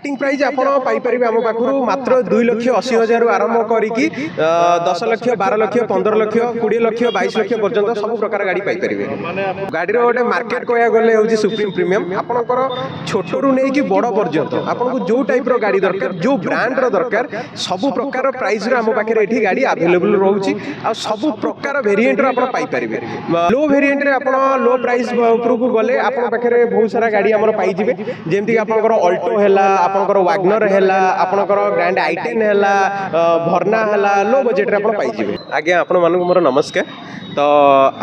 Starting price आपड़ Piper आम पाखु मात्र 2,80,000 आरंभ करी 10 लाख 12 लाख 15 लाख 20 लाख 22 लाख पर्यंत सब प्रकार गाड़ी पाइपर गाड़ी गोटे मार्केट कह गले हूँ सुप्रीम प्रीमियम आपंकर छोट रू नहीं बड़ पर्यंत आपको जो टाइप गाड़ी दरकार जो ब्रांड दरकार सब प्रकार प्राइस आम पाखे ये गाड़ी आवेलेबल रोचे आ सब प्रकार वेरिएंट पाइपर लो वेरिएंट आप लो प्राइस उपरको गले आप पाखे बहुत सारा गाड़ी आम पाइबे जमीक आपंकर अल्टो है आपंकर वागनर है आपंकर ग्रैंड I10 है भर्ना है लो बजेट आप पाइबे। आज्ञा आपण मानक मोर नमस्कार। तो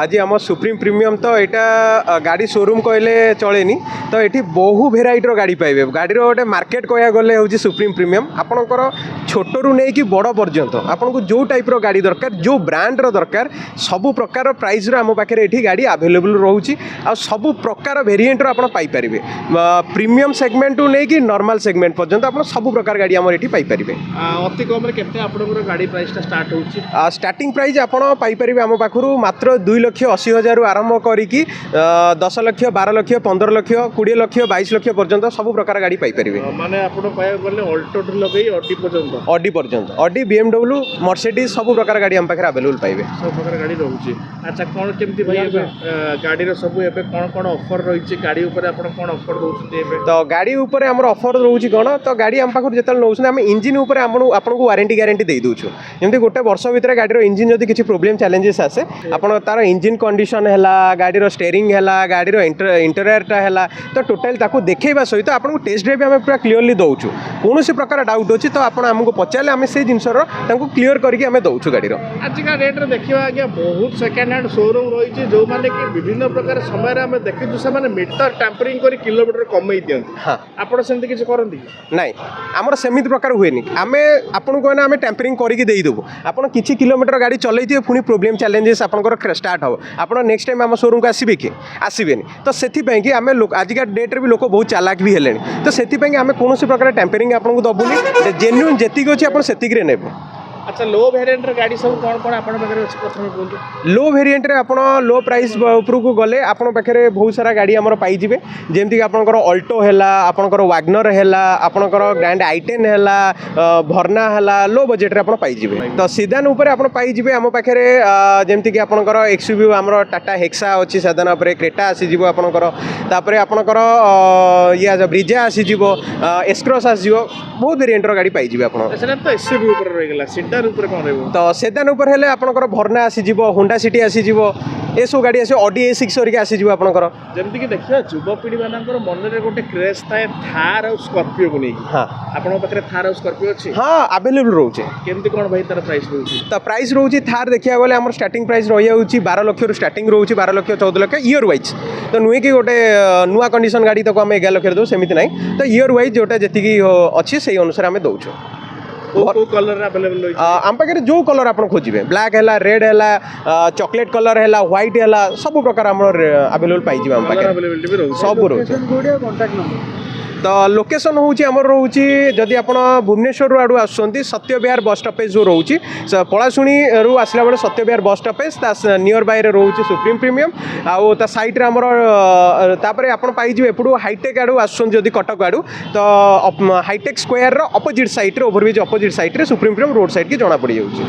आज आम सुप्रीम प्रीमियम तो यहाँ गाड़ी शोरूम कहले चलेनी तो ये बहु भेराइटर गाड़ी पाइबे गाड़ी गोटे मार्केट कह गले हूँ सुप्रीम प्रीमियम आपंकर छोट रू नहीं बड़ पर्यंत आपको जो टाइप गाड़ी दरकार जो ब्रांड दरकार सब प्रकार प्राइस आम पाखे ये गाड़ी आवेलेबल रोचे आ सब प्रकार वेरिएंट आप पाइपर प्रीमियम सेगमेंट नहीं नॉर्मल सेगमेंट पर्यंत आप सब प्रकार गाड़ी आम ये पाइपर अति कम गाड़ी प्राइस स्टार्ट हो स्टार्टिंग प्राइस आप पाइपर आम पाखु मात्र 2,80,000 आरंभ करी 10 लाख 12 लाख 15 लाख 20 लाख 22 लाख पर्यंत सब प्रकार गाड़ी पाइपर माने ऑडी पर्यंत ऑडी BMW मर्सिडीज सब प्रकार गाड़ी आम पाखे अवेलेबल पाइबे सब प्रकार गाड़ी रोचे। अच्छा कौन केमती भाई गाड़ी सब एबे कौन कौन ऑफर रही गाड़ी ऊपर आपण कौन ऑफर दोउछते एबे तो गाड़ी ऊपर हमर ऑफर रोची कौन तो गाड़ी आम पाखु जेतल नौछ आम इंजिन ऊपर आपको वारंटी गारंटी दे दोछु जेमती गोटे वर्ष भितर गाड़ी इंजिन जदि किछि प्रॉब्लम चैलेंजेस आसे आपण तार इंजिन कंडीशन है गाड़ी स्टेयरिंग है गाड़ी इंटेरियरटा है तो टोटाल ताको देखा सहित आपको टेस्ट ड्राइव आम पूरा क्लीयरली दौचु कौन प्रकार डाउट अच्छी तो आप आमको पचारे आम से जिनसर क्लीयर करके दौचु गाड़ी आजिका डेट्रे देखा आज्ञा बहुत सेकेंड हैंड शोरूम रही जो मैंने कि विभिन्न प्रकार समय आम देखु से मीटर टैंपरिंग कर किलोमीटर कमे दिखती हाँ आपड़ से किसी करती नाई आमर सेमित प्रकार हुए आम आपको कहना आम टैंपरिंग करके देदेबू आप किसी किलोमीटर गाड़ी चलते पुणी प्रोब्लेम चैलेंजेस आपंकर स्टार्ट हम आप नेक्स्ट टाइम आम शोरूम को आसबे कि आसबेनि तो से आम आजिका डेट्रे भी लोक बहुत चालाक भी है तो से आम कौन प्रकार टैंपरिंग आपको दबुनि जेन्युइन जी अच्छी आप से ने। अच्छा लो वेरिएंट गाड़ी सब कौन कौन आपन पाखे अछि प्रथम बोलू लो वेरिएंट रे आपण लो प्राइस उपरको गले आपण पाखे बहुत सारा गाड़ी आमर पाइबे जमीक आपंकर अल्टो है आपंकर वागनर है आपंकर ग्रैंड I10 है भर्ना है लो बजेट रे आपण पाइबे। तो सीदान ऊपर आपण पाइबे आम पाखे जमीक आपंकर XUV आमर टाटा हेक्सा अच्छी सीदान उपर क्रेटा आसीज आपंकर तापर आपंकर या ब्रिजा आसीज एस्क्रॉस आसीज बहुत वेरिएंटर गाड़ी पाइबे आप तो SUV ऊपर रह गेला तो सेदान उपर हेले आपनकर भर्ना आसीजिवो होंडा सिटी आसीजिवो ए सब गाड़ी आसी ऑडी A6 होरिका आसीजिवो आपनकर जेमति कि देखिया युवपीढ़ी मानकर मन रे गोटे क्रेज थाए थार और स्कॉर्पियो को नहीं हां आपन पाखरे थार और स्कॉर्पियो अछि हां अवेलेबल रहउचे केमति कोन भाई तार प्राइस रहउची तो प्राइस रहउची थार देखिया गले हमर स्टार्टिंग प्राइस रहि जाउची 12 लाख रु स्टार्टिंग रहउची 12 लाख 14 लाख ईयर वाइज तो नुए कि गोटे नुआ कंडीशन गाड़ी तो हम 11 लाख दो सेमिति नै तो ईयर वाइज जोटा जति कि अछि सेही अनुसार हम दउछु कलर अवेलेबल आम पाखे जो कलर आप खोजे ब्लैक है रेड है चॉकलेट कलर है व्हाइट है सब प्रकार अवेलेबल पाई आम पाखे सब रोचे। तो लोकेशन हूँ आमर रोचे जदि आप भुवनेश्वर आड़ू आसुँच सत्य विहार बस स्टॉपेज जो रोचे पलाशुणी रू आसला बेले सत्य विहार बस स्टॉपेज नियर बाय रोचे सुप्रीम प्रीमियम आउ ता साइड आमर तापर आप पाइबे एपटू हाईटेक आड़ू आसुँच जदि कटक आड़ू तो hitech square opposite side overbridge opposite side supreme premium road side की जना पड़ जाऊँगी।